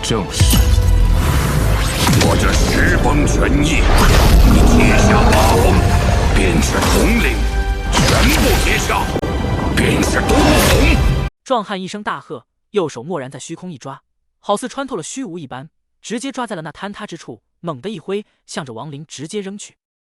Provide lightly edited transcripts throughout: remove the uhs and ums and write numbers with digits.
正是。我这十崩全意，你贴下八崩，便是统领；全部贴下，便是独统。壮汉一声大喝，右手蓦然在虚空一抓，好似穿透了虚无一般，直接抓在了那坍塌之处，猛地一挥，向着亡灵直接扔去。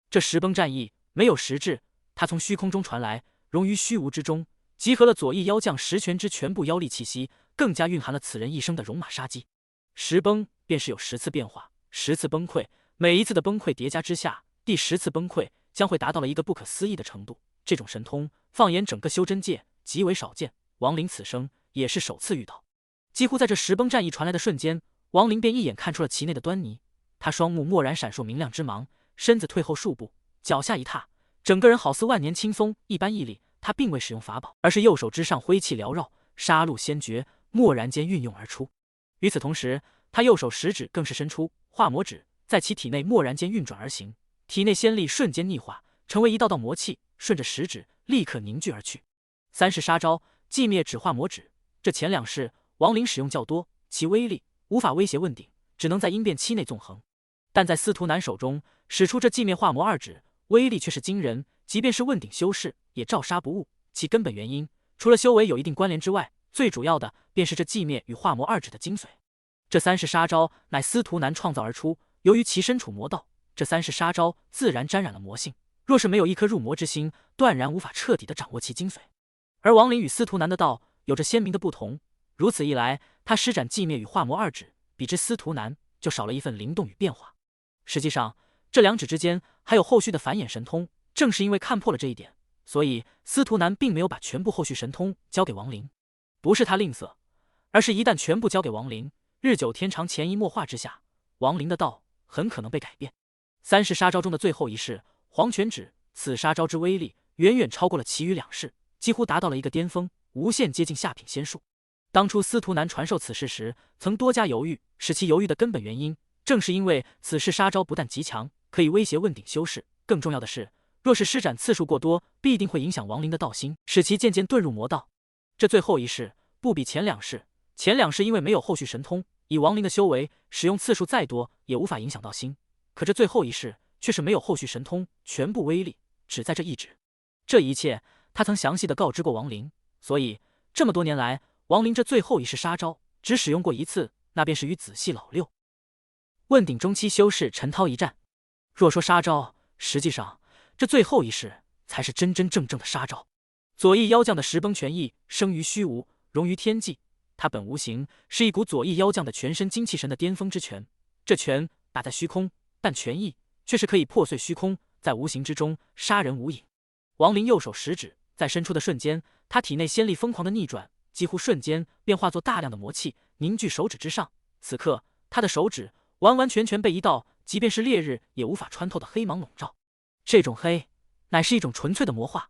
这十崩战役没有实质，它从虚空中传来，融于虚无之中，集合了左翼妖将十全之全部妖力气息，更加蕴含了此人一生的戎马杀机。十崩便是有10次变化，10次崩溃，每一次的崩溃叠加之下，第10次崩溃将会达到了一个不可思议的程度。这种神通，放眼整个修真界极为少见，亡灵此生也是首次遇到。几乎在这十崩战役传来的瞬间，亡灵便一眼看出了其内的端倪。他双目蓦然闪烁明亮之芒，身子退后数步，脚下一踏，整个人好似万年青松一般屹立。他并未使用法宝，而是右手之上挥气缭绕，杀戮先觉蓦然间运用而出。与此同时，他右手食指更是伸出化魔指，在其体内蓦然间运转而行，体内仙力瞬间逆化，成为一道道魔气，顺着食指立刻凝聚而去。3式杀招，寂灭指化魔指。这前2式亡灵使用较多，其威力无法威胁问鼎，只能在因变期内纵横。但在司徒南手中使出这寂灭化魔2指，威力却是惊人，即便是问鼎修士也照杀不误。其根本原因，除了修为有一定关联之外，最主要的便是这寂灭与化魔2指的精髓。这3式杀招乃司徒南创造而出，由于其身处魔道，这3式杀招自然沾染了魔性，若是没有一颗入魔之心，断然无法彻底的掌握其精髓。而亡灵与司徒南的道有着鲜明的不同，如此一来，他施展寂灭与化魔2指，比之司徒南就少了一份灵动与变化。实际上，这2指之间还有后续的繁衍神通，正是因为看破了这一点，所以司徒南并没有把全部后续神通交给亡灵。不是他吝啬，而是一旦全部交给亡灵，日久天长，潜移默化之下，亡灵的道很可能被改变。3式杀招中的最后一式黄泉指，此杀招之威力远远超过了其余2式，几乎达到了一个巅峰，无限接近下品仙术。当初司徒南传授此事时，曾多加犹豫，使其犹豫的根本原因，正是因为此式杀招不但极强，可以威胁问鼎修士，更重要的是，若是施展次数过多，必定会影响亡灵的道心，使其渐渐遁入魔道。这最后一式不比前2式，前2式因为没有后续神通，以亡灵的修为，使用次数再多也无法影响到心。可这最后一式却是没有后续神通，全部威力只在这一指。这一切他曾详细的告知过亡灵，所以这么多年来，亡灵这最后一式杀招只使用过一次，那便是与子系老六问鼎中期修士陈涛一战。若说杀招，实际上这最后一式才是真真正正的杀招。左翼妖将的十崩拳意生于虚无，融于天际，它本无形，是一股左翼妖将的全身精气神的巅峰之拳。这拳打在虚空，但拳意却是可以破碎虚空，在无形之中杀人无影。亡灵右手食指在伸出的瞬间，他体内仙力疯狂的逆转，几乎瞬间便化作大量的魔气凝聚手指之上。此刻他的手指完完全全被一道即便是烈日也无法穿透的黑芒笼罩。这种黑乃是一种纯粹的魔化。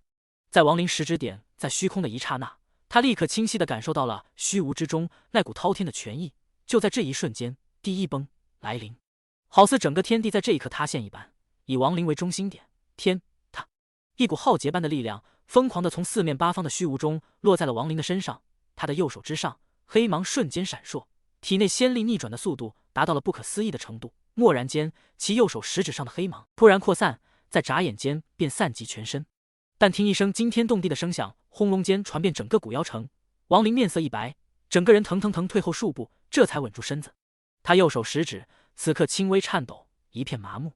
在亡灵食指点在虚空的一刹那，他立刻清晰地感受到了虚无之中那股滔天的权意。就在这一瞬间，第一崩来临，好似整个天地在这一刻塌陷一般。以亡灵为中心点，天他一股浩劫般的力量疯狂地从四面八方的虚无中落在了亡灵的身上。他的右手之上，黑芒瞬间闪烁，体内仙力逆转的速度达到了不可思议的程度。蓦然间，其右手食指上的黑芒突然扩散，在眨眼间便散及全身。但听一声惊天动地的声响，轰隆间传遍整个古妖城。亡灵面色一白，整个人腾退后数步，这才稳住身子。他右手食指此刻轻微颤抖，一片麻木。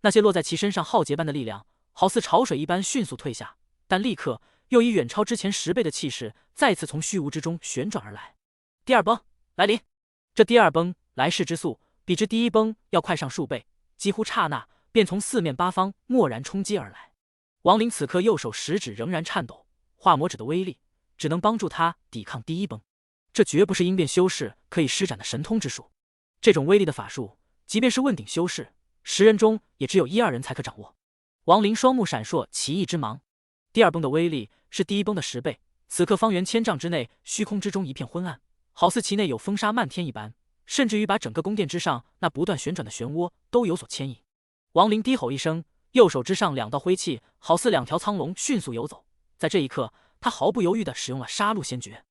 那些落在其身上浩劫般的力量，好似潮水一般迅速退下，但立刻又以远超之前10倍的气势，再次从虚无之中旋转而来。第二崩来临，这第二崩来势之速，比之第一崩要快上数倍，几乎刹那便从四面八方蓦然冲击而来。亡灵此刻右手食指仍然颤抖，化魔指的威力只能帮助他抵抗第一崩。这绝不是应变修士可以施展的神通之术，这种威力的法术，即便是问鼎修士10人中也只有1、2人才可掌握。亡灵双目闪烁奇异之芒，第二崩的威力是第一崩的10倍。此刻方圆1000丈之内，虚空之中一片昏暗，好似其内有风沙漫天一般，甚至于把整个宫殿之上那不断旋转的漩涡都有所牵引。亡灵低吼一声，右手之上2道灰气好似2条苍龙迅速游走。在这一刻，他毫不犹豫地使用了杀戮先觉。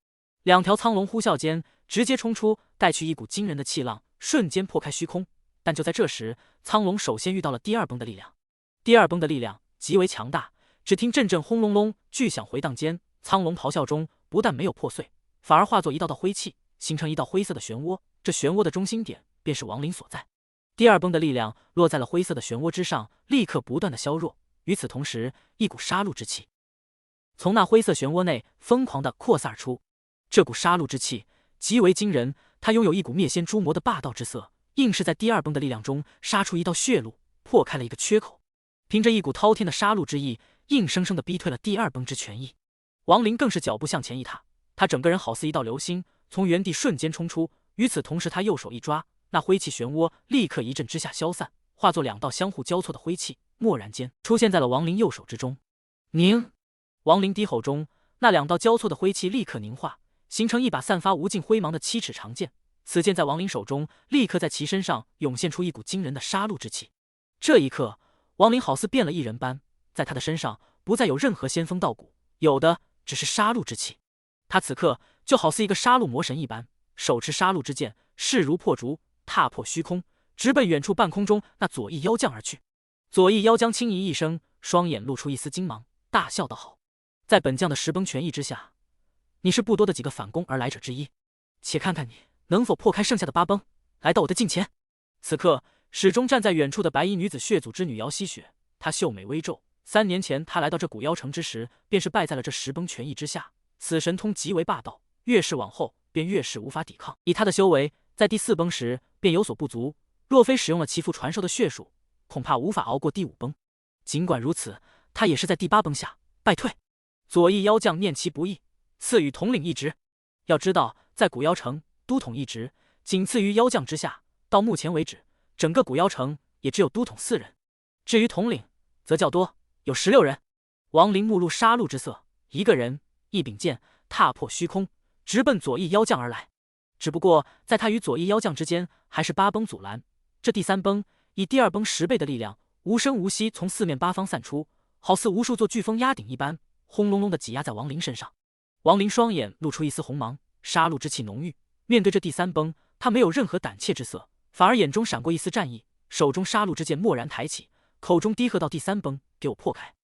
2条苍龙呼啸间，直接冲出，带去一股惊人的气浪，瞬间破开虚空。但就在这时，苍龙首先遇到了第二崩的力量。第二崩的力量极为强大，只听阵阵轰隆隆巨响回荡间，苍龙咆哮中不但没有破碎，反而化作一道道灰气，形成一道灰色的漩涡。这漩涡的中心点便是亡灵所在。第二崩的力量落在了灰色的漩涡之上，立刻不断的削弱。与此同时，一股杀戮之气从那灰色漩涡内疯狂地扩散而出。这股杀戮之气极为惊人，它拥有一股灭仙诛魔的霸道之色，硬是在第二崩的力量中杀出一道血路，破开了一个缺口。凭着一股滔天的杀戮之意，硬生生地逼退了第二崩之权益。亡灵更是脚步向前一踏，他整个人好似一道流星，从原地瞬间冲出。与此同时，他右手一抓，那灰气漩涡立刻一阵之下消散，化作两道相互交错的灰气，蓦然间出现在了亡灵右手之中。凝！亡灵低吼中，那两道交错的灰气立刻凝化，形成一把散发无尽辉芒的7尺长剑。此剑在亡灵手中，立刻在其身上涌现出一股惊人的杀戮之气。这一刻，亡灵好似变了一人般，在他的身上不再有任何仙风道骨，有的只是杀戮之气。他此刻就好似一个杀戮魔神一般，手持杀戮之剑，势如破竹，踏破虚空，直奔远处半空中那左翼妖将而去。左翼妖将轻咦一声，双眼露出一丝金芒，大笑道：“好，在本将的十崩权益之下，你是不多的几个反攻而来者之一。且看看你能否破开剩下的8崩，来到我的近前。”此刻，始终站在远处的白衣女子血祖之女姚希雪，她秀美微皱。3年前，她来到这古妖城之时，便是败在了这十崩权益之下。此神通极为霸道，越是往后，便越是无法抵抗。以她的修为，在第4崩时便有所不足，若非使用了其父传授的血术，恐怕无法熬过第5崩。尽管如此，他也是在第8崩下败退。左翼妖将念其不义，赐予统领一职。要知道，在古妖城，都统一职仅次于妖将之下。到目前为止，整个古妖城也只有都统4人，至于统领，则较多，有16人。亡灵目露杀戮之色，一个人一柄剑，踏破虚空，直奔左翼妖将而来。只不过，在他与左翼妖将之间，还是8崩阻拦。这第3崩以第2崩10倍的力量，无声无息从4面8方散出，好似无数座飓风压顶一般，轰隆隆地挤压在亡灵身上。亡灵双眼露出一丝红芒，杀戮之气浓郁。面对这第3崩，他没有任何胆怯之色，反而眼中闪过一丝战意，手中杀戮之剑蓦然抬起，口中低喝道：“第3崩，给我破开！”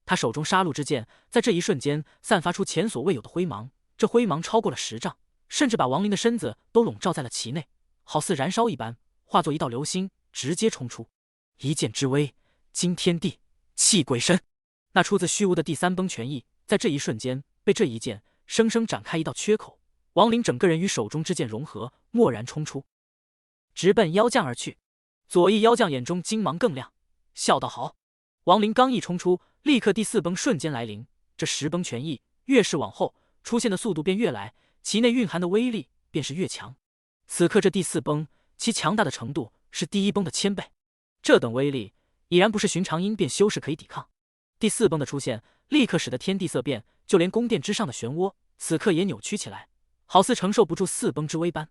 他手中杀戮之剑在这一瞬间散发出前所未有的辉芒，这辉芒超过了10丈，甚至把亡灵的身子都笼罩在了其内，好似燃烧一般，化作一道流星，直接冲出。一剑之威，惊天地，泣鬼神。那出自虚无的第3崩权益，在这一瞬间被这一剑生生展开一道缺口。亡灵整个人与手中之剑融合，蓦然冲出，直奔妖将而去。左翼妖将眼中金芒更亮，笑道：“好！”亡灵刚一冲出，立刻第4崩瞬间来临。这10崩权益越是往后，出现的速度便越来，其内蕴含的威力便是越强。此刻这第4崩，其强大的程度是第1崩的1000倍。这等威力已然不是寻常因变修士可以抵抗。第4崩的出现，立刻使得天地色变，就连宫殿之上的漩涡，此刻也扭曲起来，好似承受不住4崩之威般。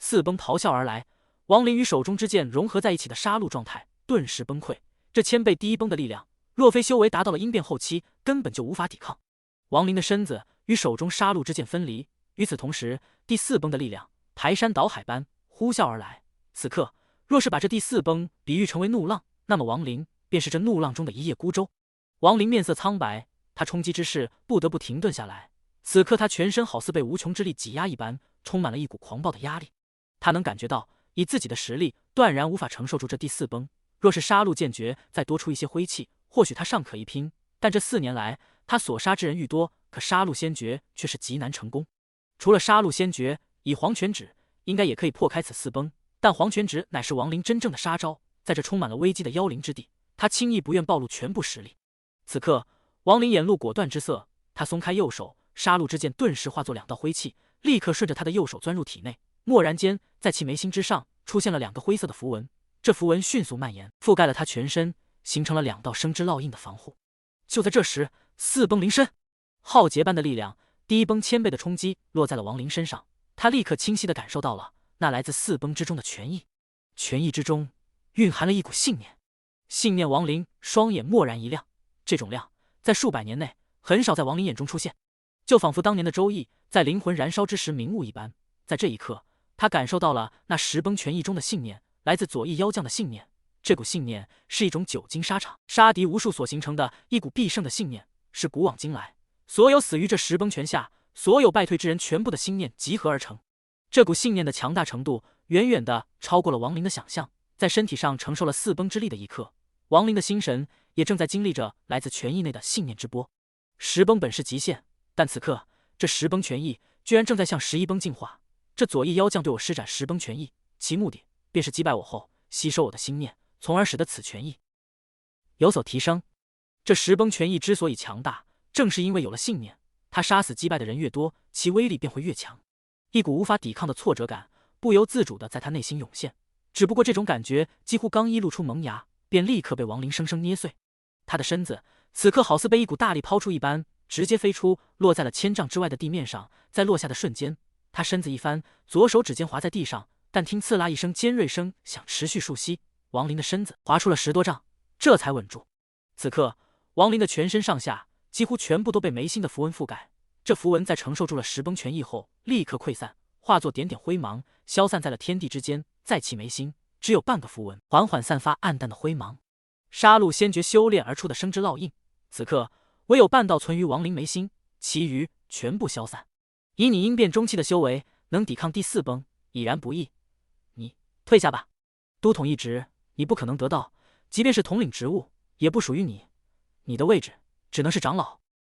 4崩咆哮而来，亡灵与手中之剑融合在一起的杀戮状态顿时崩溃。这1000倍第1崩的力量，若非修为达到了因变后期，根本就无法抵抗。亡灵的身子与手中杀戮之剑分离，与此同时，第4崩的力量排山倒海般呼啸而来。此刻，若是把这第4崩比喻成为怒浪，那么亡灵便是这怒浪中的一叶孤舟。亡灵面色苍白，他冲击之势不得不停顿下来。此刻他全身好似被无穷之力挤压一般，充满了一股狂暴的压力。他能感觉到，以自己的实力，断然无法承受住这第4崩。若是杀戮剑诀再多出一些灰气，或许他尚可一拼。但这4年来，他所杀之人愈多，可杀戮仙诀却是极难成功。除了杀戮仙诀，以黄泉指应该也可以破开此4崩，但黄泉指乃是亡灵真正的杀招，在这充满了危机的妖灵之地，他轻易不愿暴露全部实力。此刻，亡灵眼露果断之色，他松开右手，杀戮之剑顿时化作2道灰气，立刻顺着他的右手钻入体内。蓦然间，在其眉心之上出现了2个灰色的符文，这符文迅速蔓延，覆盖了他全身，形成了2道生之烙印的防护。就在这时，4崩临身，浩劫般的力量，第1崩1000倍的冲击落在了亡灵身上。他立刻清晰地感受到了那来自4崩之中的权益，权益之中蕴含了一股信念。信念亡灵双眼蓦然一亮，这种亮在数百年内很少在亡灵眼中出现，就仿佛当年的周易在灵魂燃烧之时明悟一般。在这一刻，他感受到了那十崩拳意中的信念，来自左翼妖将的信念。这股信念是一种久经沙场、杀敌无数所形成的一股必胜的信念，是古往今来所有死于这十崩拳下、所有败退之人全部的心念集合而成。这股信念的强大程度远远的超过了亡灵的想象。在身体上承受了四崩之力的一刻，亡灵的心神也正在经历着来自拳意内的信念之波。十崩本是极限，但此刻这十崩拳意居然正在向11崩进化。这左翼妖将对我施展十崩拳意，其目的便是击败我后吸收我的心念，从而使得此拳意有所提升。这十崩拳意之所以强大，正是因为有了信念，他杀死击败的人越多，其威力便会越强。一股无法抵抗的挫折感不由自主地在他内心涌现，只不过这种感觉几乎刚一露出萌芽，便立刻被亡灵生生捏碎。他的身子此刻好似被一股大力抛出一般，直接飞出，落在了1000丈之外的地面上。在落下的瞬间，他身子一翻，左手指尖划在地上，但听刺啦一声尖锐声响，持续数息，亡灵的身子划出了10多丈，这才稳住。此刻，亡灵的全身上下几乎全部都被眉心的符文覆盖。这符文在承受住了十崩拳意后，立刻溃散，化作点点灰芒，消散在了天地之间。在其眉心，只有半个符文缓缓散发暗淡的灰芒。杀戮先觉修炼而出的生之烙印，此刻唯有半道存于亡灵眉心，其余全部消散。以你阴变中期的修为，能抵抗第4崩，已然不易。你退下吧，都统一职你不可能得到，即便是统领职务，也不属于你，你的位置只能是长老。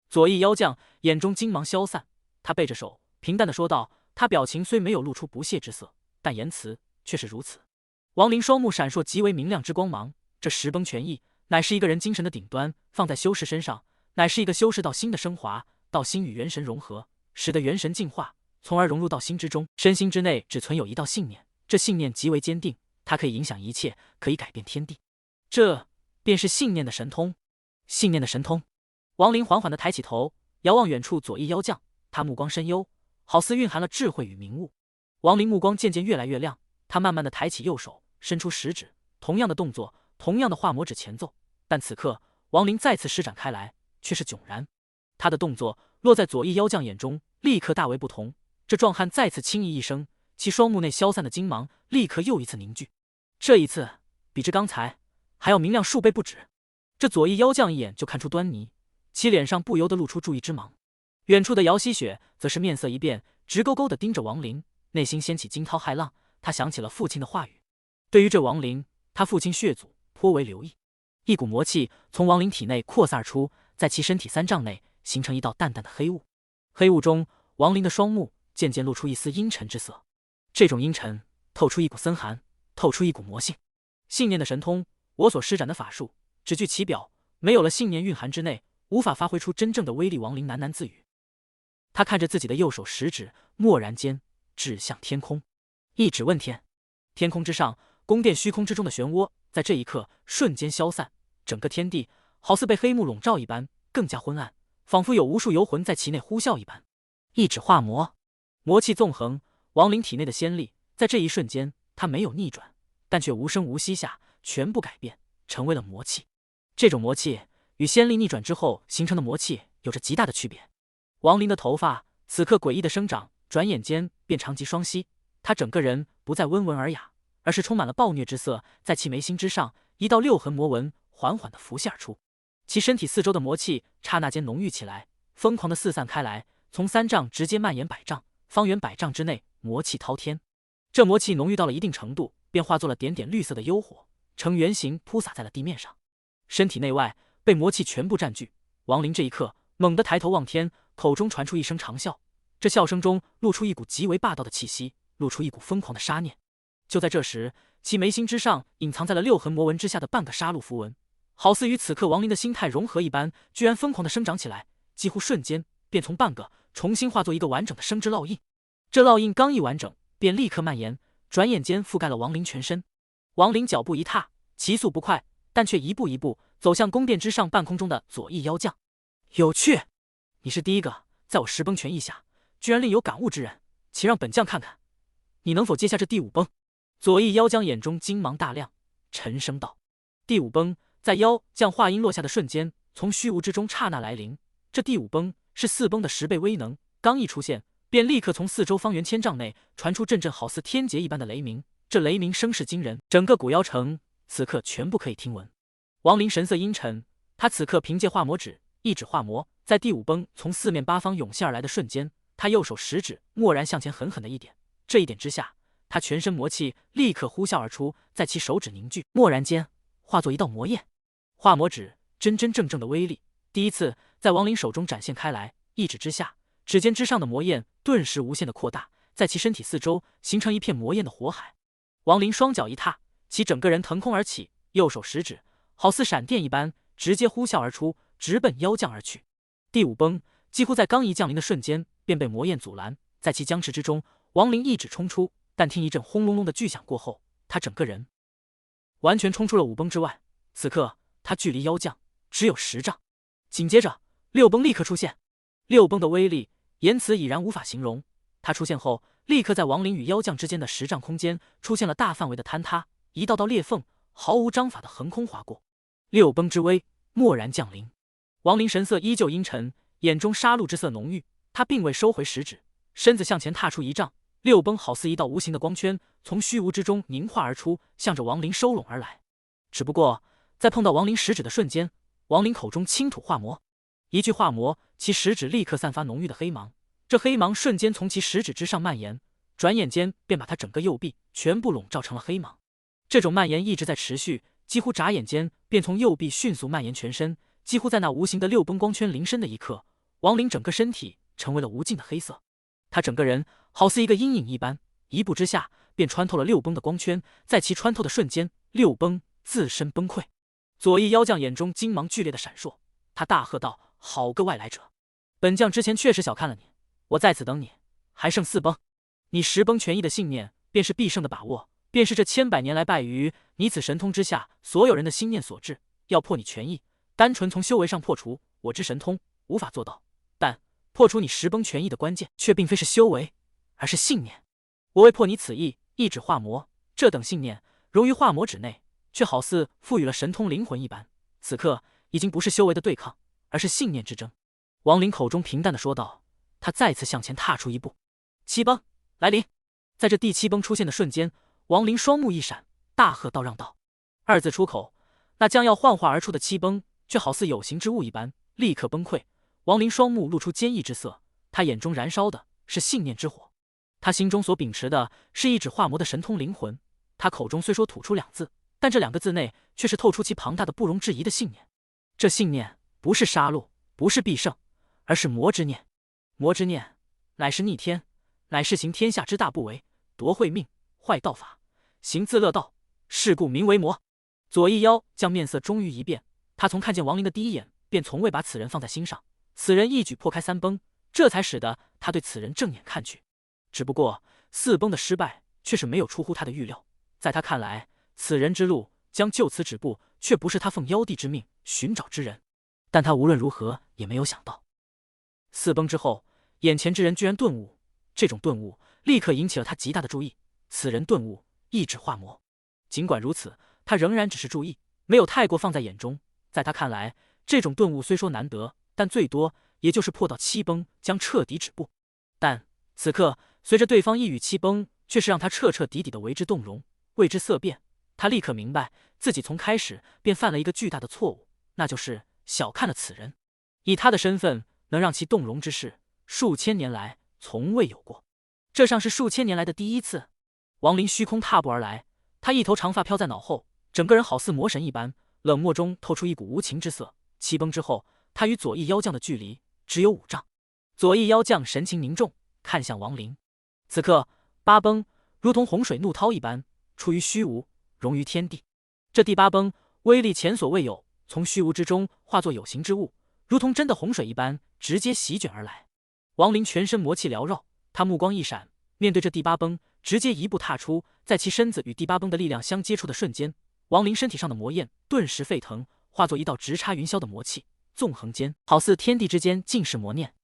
左翼妖将眼中金芒消散，他背着手平淡地说道，他表情虽没有露出不屑之色，但言辞却是如此。亡灵双目闪烁极为明亮之光芒，这十崩拳意乃是一个人精神的顶端，放在修士身上，乃是一个修士道心的升华。道心与元神融合，使得元神进化，从而融入道心之中。身心之内只存有一道信念，这信念极为坚定，它可以影响一切，可以改变天地。这便是信念的神通。信念的神通。亡灵缓缓地抬起头，遥望远处左翼妖将，他目光深幽，好似蕴含了智慧与明悟。亡灵目光渐渐越来越亮，他慢慢地抬起右手，伸出食指，同样的动作，同样的画魔指前奏。但此刻，亡灵再次施展开来，却是迥然。他的动作落在左翼妖将眼中，立刻大为不同。这壮汉再次轻咦一声，其双目内消散的金芒立刻又一次凝聚，这一次比之刚才还要明亮数倍不止。这左翼妖将一眼就看出端倪，其脸上不由得露出注意之芒。远处的姚希雪则是面色一变，直勾勾地盯着亡灵，内心掀起惊涛骇浪。他想起了父亲的话语，对于这亡灵，他父亲血祖颇为留意。一股魔气从亡灵体内扩散而出，在其身体3丈内形成一道淡淡的黑雾。黑雾中，亡灵的双目渐渐露出一丝阴沉之色，这种阴沉透出一股森寒，透出一股魔性。信念的神通，我所施展的法术只具其表，没有了信念蕴含之内，无法发挥出真正的威力。亡灵喃喃自语。他看着自己的右手食指，蓦然间指向天空，一指问天。天空之上，宫殿虚空之中的漩涡在这一刻瞬间消散，整个天地好似被黑幕笼罩一般，更加昏暗，仿佛有无数游魂在其内呼啸一般。一指化魔，魔气纵横，亡灵体内的仙力在这一瞬间，它没有逆转，但却无声无息下全部改变，成为了魔气。这种魔气与仙力逆转之后形成的魔气有着极大的区别。亡灵的头发此刻诡异的生长，转眼间便长及双膝。他整个人不再温文尔雅，而是充满了暴虐之色。在其眉心之上，一道6痕魔纹缓缓地浮现而出。其身体四周的魔气刹那间浓郁起来，疯狂地四散开来，从3丈直接蔓延100丈，方圆100丈之内魔气滔天。这魔气浓郁到了一定程度，便化作了点点绿色的幽火，呈圆形铺洒在了地面上。身体内外被魔气全部占据。亡灵这一刻猛地抬头望天，口中传出一声长啸，这笑声中露出一股极为霸道的气息，露出一股疯狂的杀念。就在这时，其眉心之上隐藏在了6痕魔纹之下的半个杀戮符文，好似与此刻亡灵的心态融合一般，居然疯狂地生长起来，几乎瞬间便从半个重新化作一个完整的生之烙印。这烙印刚一完整，便立刻蔓延，转眼间覆盖了亡灵全身。亡灵脚步一踏，其速不快，但却一步一步走向宫殿之上半空中的左翼妖将。有趣，你是第一个在我10崩拳意下居然另有感悟之人，且让本将看看你能否接下这第5崩。左翼妖将眼中金芒大亮，沉声道：第5崩在妖将话音落下的瞬间，从虚无之中刹那来临。这第5崩是4崩的10倍威能，刚一出现，便便立刻从四周方圆1000丈内传出阵阵好似天劫一般的雷鸣。这雷鸣声势惊人，整个古妖城此刻全部可以听闻。王林神色阴沉，他此刻凭借化魔指一指化魔，在第5崩从四面八方涌现而来的瞬间，他右手食指蓦然向前狠狠的一点，这一点之下，他全身魔气立刻呼啸而出，在其手指凝聚，蓦然间化作一道魔焰。化魔指真真正正的威力，第一次在王林手中展现开来，一指之下，指尖之上的魔焰顿时无限的扩大，在其身体四周形成一片魔焰的火海。王林双脚一踏，其整个人腾空而起，右手食指好似闪电一般，直接呼啸而出，直奔妖将而去。第5崩几乎在刚一降临的瞬间，便被魔焰阻拦，在其僵持之中，王林一指冲出，但听一阵轰隆隆的巨响过后，他整个人完全冲出了5崩之外。此刻他距离妖将只有10丈。紧接着6崩立刻出现，6崩的威力言辞已然无法形容。他出现后，立刻在王林与妖将之间的10丈空间出现了大范围的坍塌，一道道裂缝毫无章法的横空划过。6崩之威蓦然降临，王林神色依旧阴沉，眼中杀戮之色浓郁。他并未收回食指，身子向前踏出1丈，6崩好似一道无形的光圈从虚无之中凝化而出，向着王林收拢而来。只不过在碰到王林食指的瞬间，王林口中轻吐化魔，一句化魔，其食指立刻散发浓郁的黑芒。这黑芒瞬间从其食指之上蔓延，转眼间便把他整个右臂全部笼罩成了黑芒。这种蔓延一直在持续，几乎眨眼间便从右臂迅速蔓延全身。几乎在那无形的6崩光圈临身的一刻，王林整个身体成为了无尽的黑色。他整个人好似一个阴影一般，一步之下便穿透了6崩的光圈。在其穿透的瞬间，6崩自身崩溃。左翼妖将眼中金芒剧烈的闪烁，他大喝道：“好个外来者！本将之前确实小看了你，我在此等你，还剩4崩。你10崩全意的信念，便是必胜的把握，便是这千百年来败于你此神通之下所有人的心念所致。要破你全意，单纯从修为上破除，我之神通无法做到，但破除你10崩全意的关键，却并非是修为，而是信念。我为破你此意，一指化魔，这等信念融于化魔指内，却好似赋予了神通灵魂一般。此刻已经不是修为的对抗，而是信念之争。”王林口中平淡的说道。他再次向前踏出1步。7崩来临！在这第7崩出现的瞬间，王林双目一闪，大喝道：“让道！”二字出口，那将要幻化而出的7崩却好似有形之物一般，立刻崩溃。王林双目露出坚毅之色，他眼中燃烧的是信念之火，他心中所秉持的是一指化魔的神通灵魂。他口中虽说吐出2字，但这2个字内却是透出其庞大的不容置疑的信念。这信念不是杀戮，不是必胜，而是魔之念。魔之念乃是逆天，乃是行天下之大不为，夺慧命，坏道法，行自乐道，是故名为魔。左翼妖将面色终于一变，他从看见王林的第一眼便从未把此人放在心上，此人一举破开3崩，这才使得他对此人正眼看去。只不过4崩的失败却是没有出乎他的预料，在他看来，此人之路将就此止步，却不是他奉妖帝之命寻找之人。但他无论如何也没有想到，4崩之后，眼前之人居然顿悟。这种顿悟立刻引起了他极大的注意。此人顿悟，一指化魔。尽管如此，他仍然只是注意，没有太过放在眼中。在他看来，这种顿悟虽说难得，但最多也就是破到7崩将彻底止步。但此刻随着对方一语7崩，却是让他彻彻底底的为之动容，为之色变。他立刻明白，自己从开始便犯了一个巨大的错误，那就是小看了此人。以他的身份，能让其动容之事，数千年来从未有过，这尚是数千年来的第一次。王林虚空踏步而来，他一头长发飘在脑后，整个人好似魔神一般，冷漠中透出一股无情之色。7崩之后，他与左翼妖将的距离只有5丈。左翼妖将神情凝重，看向王林。此刻8崩如同洪水怒涛一般，出于虚无，融于天地。这第8崩威力前所未有，从虚无之中化作有形之物，如同真的洪水一般，直接席卷而来。王林全身魔气缭绕，他目光一闪，面对这第8崩，直接一步踏出。在其身子与第8崩的力量相接触的瞬间，王林身体上的魔焰顿时沸腾，化作一道直插云霄的魔气，纵横间好似天地之间尽是魔念。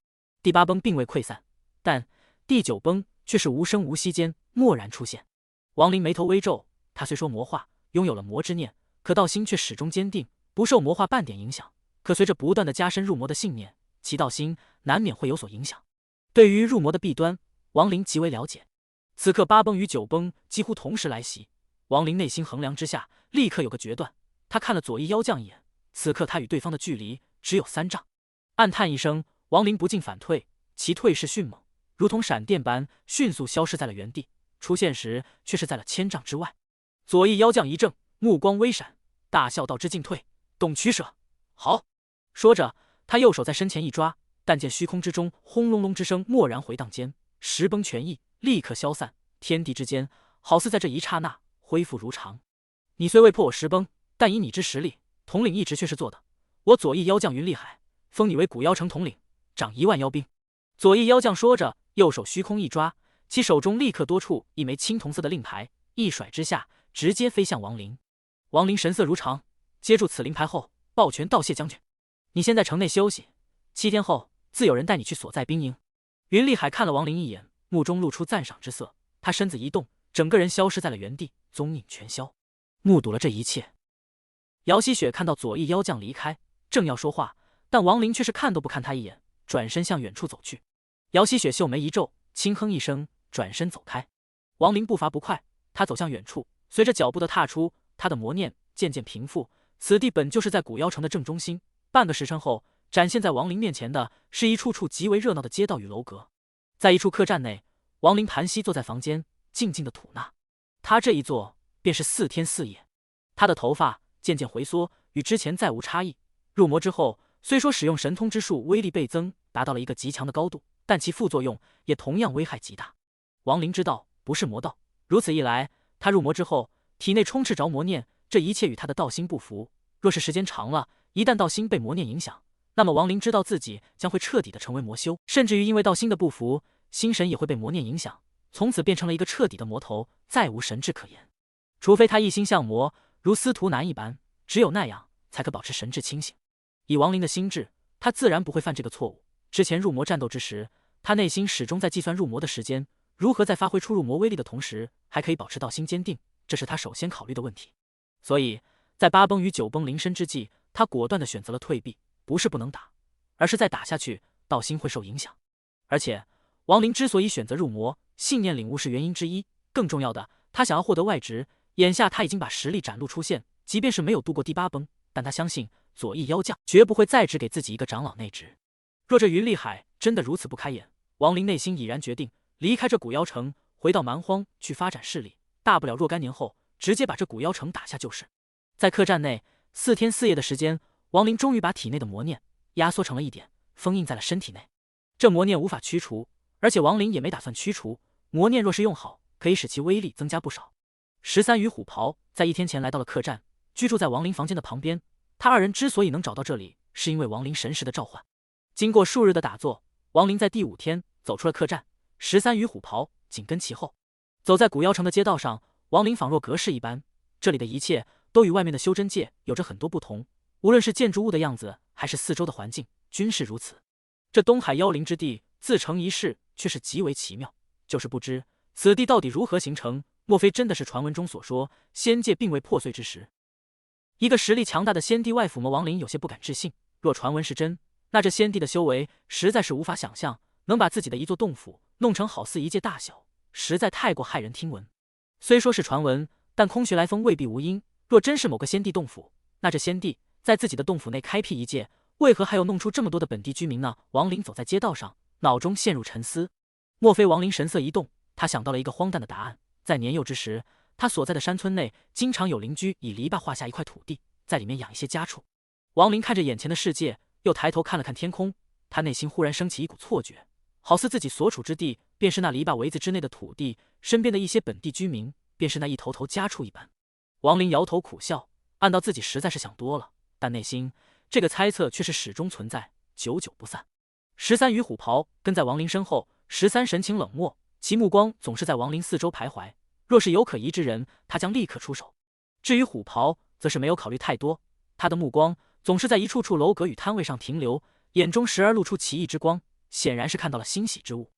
第8崩并未溃散，但第9崩却是无声无息间蓦然出现。王林眉头微皱，他虽说魔化，拥有了魔之念，可道心却始终坚定，不受魔化半点影响。可随着不断的加深入魔的信念，其道心难免会有所影响。对于入魔的弊端，王林极为了解。此刻八崩与九崩几乎同时来袭，王林内心衡量之下，立刻有个决断。他看了左翼妖将一眼，此刻他与对方的距离只有3丈。暗叹一声，王林不进反退，其退势迅猛，如同闪电般迅速消失在了原地，出现时却是在了1000丈之外。左翼妖将一怔，目光微闪，大笑道：“知进退，懂取舍。”好，说着，他右手在身前一抓，但见虚空之中轰隆隆之声蓦然回荡间，石崩全溢，立刻消散，天地之间好似在这一刹那恢复如常。你虽未破我石崩，但以你之实力，统领一职却是做的。我左翼妖将云厉海，封你为古妖城统领，掌1万妖兵。左翼妖将说着，右手虚空一抓，其手中立刻多出一枚青铜色的令牌，一甩之下，直接飞向王林。王林神色如常，接住此令牌后，抱拳道：“谢将军，你先在城内休息，7天后自有人带你去所在兵营。”云厉海看了王林一眼，目中露出赞赏之色，他身子一动，整个人消失在了原地，踪影全消。目睹了这一切，姚希雪看到左翼妖将离开，正要说话，但王林却是看都不看他一眼，转身向远处走去。姚希雪秀眉一皱，轻哼一声，转身走开。王林步伐不快，他走向远处，随着脚步的踏出，他的魔念渐渐平复。此地本就是在古妖城的正中心，半个时辰后，展现在王林面前的是一处处极为热闹的街道与楼阁。在一处客栈内，王林盘膝坐在房间，静静的吐纳。他这一坐便是4天4夜。他的头发渐渐回缩，与之前再无差异。入魔之后，虽说使用神通之术威力倍增，达到了一个极强的高度，但其副作用也同样危害极大。王林知道不是魔道，如此一来，他入魔之后，体内充斥着魔念，这一切与他的道心不符。若是时间长了，一旦道心被魔念影响，那么王林知道自己将会彻底的成为魔修，甚至于因为道心的不符，心神也会被魔念影响，从此变成了一个彻底的魔头，再无神智可言。除非他一心向魔，如司徒南一般，只有那样才可保持神智清醒。以王林的心智，他自然不会犯这个错误。之前入魔战斗之时，他内心始终在计算入魔的时间，如何在发挥出入魔威力的同时，还可以保持道心坚定，这是他首先考虑的问题。所以在8崩与9崩临身之际，他果断地选择了退避，不是不能打，而是再打下去，道心会受影响。而且王林之所以选择入魔，信念领悟是原因之一，更重要的，他想要获得外职。眼下他已经把实力展露出现，即便是没有度过第8崩，但他相信左翼妖将绝不会再只给自己一个长老内职。若这云厉海真的如此不开眼，王林内心已然决定离开这古妖城，回到蛮荒去发展势力，大不了若干年后直接把这古妖城打下就是。在客栈内4天4夜的时间，王林终于把体内的魔念压缩成了一点，封印在了身体内。这魔念无法驱除，而且王林也没打算驱除。魔念若是用好，可以使其威力增加不少。13与虎袍在1天前来到了客栈，居住在王林房间的旁边。他2人之所以能找到这里，是因为王林神识的召唤。经过数日的打坐，王林在第5天走出了客栈，13与虎袍紧跟其后。走在古妖城的街道上，王林仿若隔世一般，这里的一切都与外面的修真界有着很多不同，无论是建筑物的样子，还是四周的环境，均是如此。这东海妖灵之地自成一世，却是极为奇妙，就是不知此地到底如何形成。莫非真的是传闻中所说仙界并未破碎之时？一个实力强大的仙帝外附魔，王林有些不敢置信。若传闻是真，那这仙帝的修为实在是无法想象，能把自己的一座洞府弄成好似一界大小，实在太过骇人听闻。虽说是传闻，但空穴来风未必无因。若真是某个仙帝洞府，那这仙帝在自己的洞府内开辟一界，为何还有弄出这么多的本地居民呢？王林走在街道上，脑中陷入沉思。莫非王林神色一动，他想到了一个荒诞的答案。在年幼之时，他所在的山村内经常有邻居以篱笆划下一块土地，在里面养一些家畜。王林看着眼前的世界，又抬头看了看天空，他内心忽然升起一股错觉，好似自己所处之地便是那篱笆围子之内的土地，身边的一些本地居民便是那一头头家畜一般。王林摇头苦笑，暗道自己实在是想多了，但内心这个猜测却是始终存在，久久不散。13与虎袍跟在王林身后，13神情冷漠，其目光总是在王林四周徘徊，若是有可疑之人，他将立刻出手。至于虎袍，则是没有考虑太多，他的目光总是在一处处楼阁与摊位上停留，眼中时而露出奇异之光，显然是看到了欣喜之物。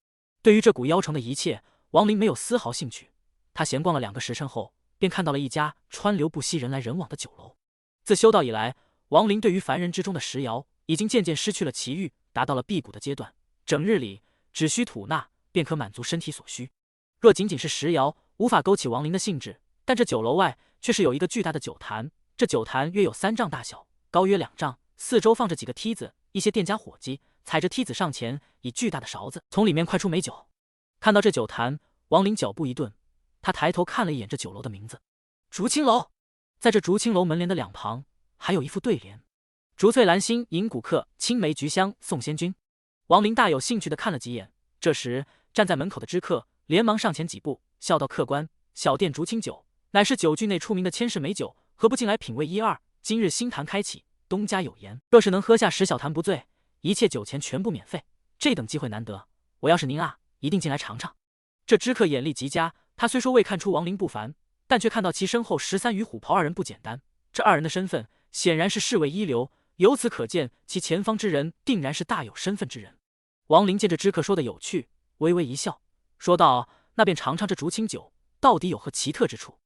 对于这古妖城的一切，王林没有丝毫兴趣。他闲逛了2个时辰后，便看到了一家川流不息、人来人往的酒楼。自修道以来，王林对于凡人之中的食肴已经渐渐失去了奇欲，达到了辟谷的阶段。整日里只需吐纳便可满足身体所需。若仅仅是食肴，无法勾起亡灵的兴致。但这酒楼外却是有一个巨大的酒坛，这酒坛约有3丈大小，高约2丈，四周放着几个梯子，一些店家伙计踩着梯子上前，以巨大的勺子从里面快出美酒。看到这酒坛，王林脚步一顿，他抬头看了一眼这酒楼的名字——竹青楼。在这竹青楼门帘的两旁，还有一副对联：竹翠兰心迎古客，青梅菊香送仙君。王林大有兴趣地看了几眼，这时站在门口的知客连忙上前几步，笑道：“客官，小店竹青酒乃是酒具内出名的千世美酒，何不进来品味一二？今日新坛开启，东家有言，若是能喝下10小坛不醉，一切酒钱全部免费。这等机会难得，我要是您啊，一定进来尝尝。”这知客眼力极佳，他虽说未看出王林不凡，但却看到其身后13与虎袍2人不简单。这2人的身份显然是侍卫一流，由此可见其前方之人定然是大有身份之人。王林见这知客说的有趣，微微一笑，说道：“那便尝尝这竹青酒到底有何奇特之处。”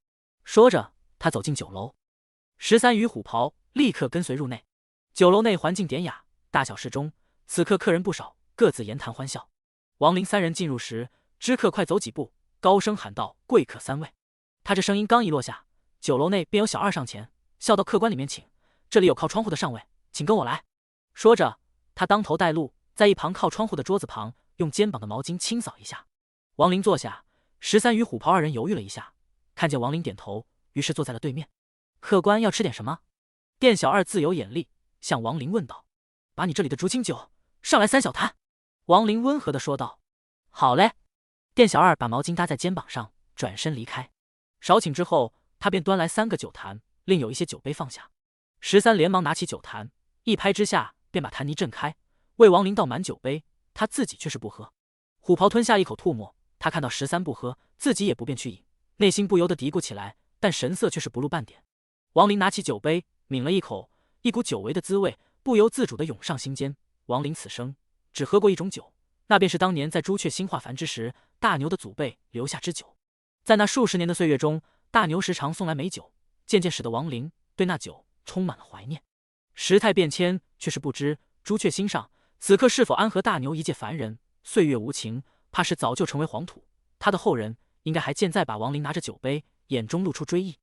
说着，他走进酒楼，13与虎袍立刻跟随入内。酒楼内环境典雅，大小适中，此刻客人不少，各自言谈欢笑。王林3人进入时，知客快走几步，高声喊道：“贵客3位。”他这声音刚一落下，酒楼内便有小二上前，笑道：“客官里面请，这里有靠窗户的上位，请跟我来。”说着，他当头带路，在一旁靠窗户的桌子旁，用肩膀的毛巾清扫一下。王林坐下，13与虎袍2人犹豫了一下，看见王林点头，于是坐在了对面。客官要吃点什么？店小二自有眼力，向王林问道：“把你这里的竹青酒上来3小坛。”王林温和地说道：“好嘞。”店小二把毛巾搭在肩膀上，转身离开。少请之后，他便端来3个酒坛，另有一些酒杯放下。13连忙拿起酒坛，一拍之下便把坛泥震开，为王林倒满酒杯，他自己却是不喝。虎袍吞下一口唾沫，他看到13不喝，自己也不便去饮，内心不由得嘀咕起来，但神色却是不露半点。王林拿起酒杯，抿了一口，一股久违的滋味不由自主地涌上心间。王林此生只喝过一种酒，那便是当年在朱雀星化凡之时，大牛的祖辈留下之酒。在那数十年的岁月中，大牛时常送来美酒，渐渐使得王林对那酒充满了怀念。时态变迁，却是不知朱雀星上此刻是否安和大牛一介凡人。岁月无情，怕是早就成为黄土，他的后人应该还健在。把王林拿着酒杯，眼中露出追忆。